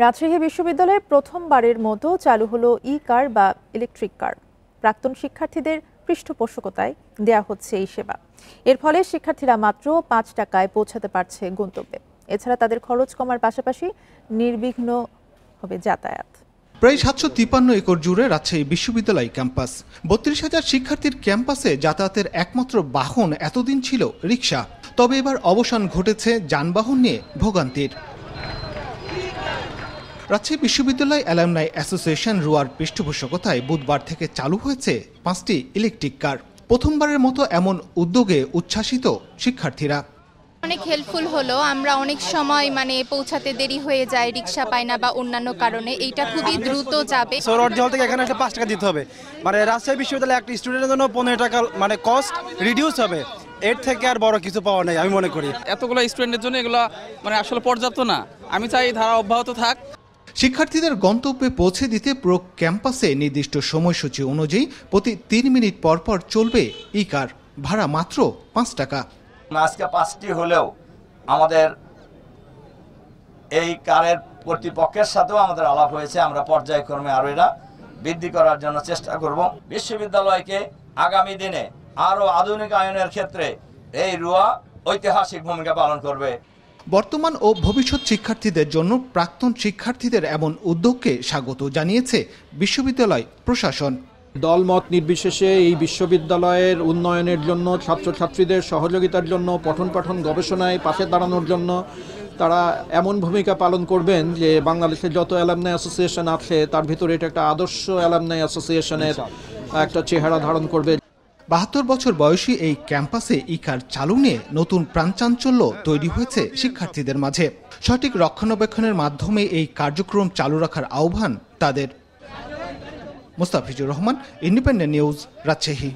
রাজশাহী বিশ্ববিদ্যালয়ে প্রথমবারের মতো চালু হলো ই-কার বা ইলেকট্রিক কার। প্রাক্তন শিক্ষার্থীদের পৃষ্ঠপোষকতায় দেয়া হচ্ছে এই সেবা। এর ফলে শিক্ষার্থীরা মাত্র ৫ টাকায় পৌঁছাতে পারছে গন্তব্যে। এছাড়া তাদের খরচ কমার পাশাপাশি নির্বিঘ্ন হবে যাতায়াত। প্রায় ৭৫৩ একর জুড়ে রাজশাহী বিশ্ববিদ্যালয় ক্যাম্পাস। ৩২,০০০ শিক্ষার্থীর ক্যাম্পাসে যাতায়াতের একমাত্র বাহন এতদিন ছিল রিকশা। তবে এবার অবসান ঘটেছে যানবাহন নিয়ে ভোগান্তির। রাজশাহী বিশ্ববিদ্যালয় অ্যালামনাই অ্যাসোসিয়েশন রুয়ার পৃষ্ঠপোষকতায় বুধবার থেকে চালু হয়েছে ৫টি ইলেকট্রিক কার। প্রথমবারের মতো এমন উদ্যোগে উচ্ছ্বাসিত শিক্ষার্থীরা। অনেক হেল্পফুল হলো। আমরা অনেক সময় পৌঁছাতে দেরি হয়ে যায়, রিক্সা পাই না বা অন্যান্য কারণে। এইটা খুবই দ্রুত যাবে। সৌরজল থেকে এখানে ৫ টাকা দিতে হবে, রাজশাহী বিশ্ববিদ্যালয়ে একটা স্টুডেন্টের জন্য ১৫ টাকা কস্ট রিডিউস হবে। এর থেকে আর বড় কিছু পাওয়া নাই আমি মনে করি। এতগুলো স্টুডেন্টের জন্য এগুলো আসলে পর্যাপ্ত না। আমি চাই ধারা অব্যাহত থাক। শিক্ষার্থীদের গন্তব্যে পৌঁছে দিতে পুরো ক্যাম্পাসে নির্দিষ্ট সময়সূচি অনুযায়ী প্রতি ৩ মিনিট পর পর চলবে ই কার। ভাড়া মাত্র ৫ টাকা। আজকে ৫টি হলেও আমাদের এই কারের কর্তৃপক্ষের সাথেও আমাদের আলাপ হয়েছে। আমরা পর্যায়ক্রমে আরো এটা বৃদ্ধি করার জন্য চেষ্টা করব। বিশ্ববিদ্যালয়কে আগামী দিনে আরো আধুনিকায়নের ক্ষেত্রে এই রুয়া ঐতিহাসিক ভূমিকা পালন করবে। বর্তমান ও ভবিষ্যৎ শিক্ষার্থীদের জন্য প্রাক্তন শিক্ষার্থীদের এমন উদ্যোগকে স্বাগত জানিয়েছে বিশ্ববিদ্যালয় প্রশাসন। দলমত নির্বিশেষে এই বিশ্ববিদ্যালয়ের উন্নয়নের জন্য, ছাত্রছাত্রীদের সহযোগিতার জন্য, পঠন পাঠন গবেষণায় পাশে দাঁড়ানোর জন্য তারা এমন ভূমিকা পালন করবেন যে বাংলাদেশের যত অ্যালামনাই অ্যাসোসিয়েশন আছে তার ভিতরে এটা একটা আদর্শ অ্যালামনাই অ্যাসোসিয়েশনের একটা চেহারা ধারণ করবে। ৭২ বছর বয়সী এই ক্যাম্পাসে ই-কার চালু নিয়ে নতুন প্রাণচাঞ্চল্য তৈরি হয়েছে শিক্ষার্থীদের মাঝে। সঠিক রক্ষণাবেক্ষণের মাধ্যমে এই কার্যক্রম চালু রাখার আহ্বান তাদের। Mustafizur Rahman, independent news, Rajshahi.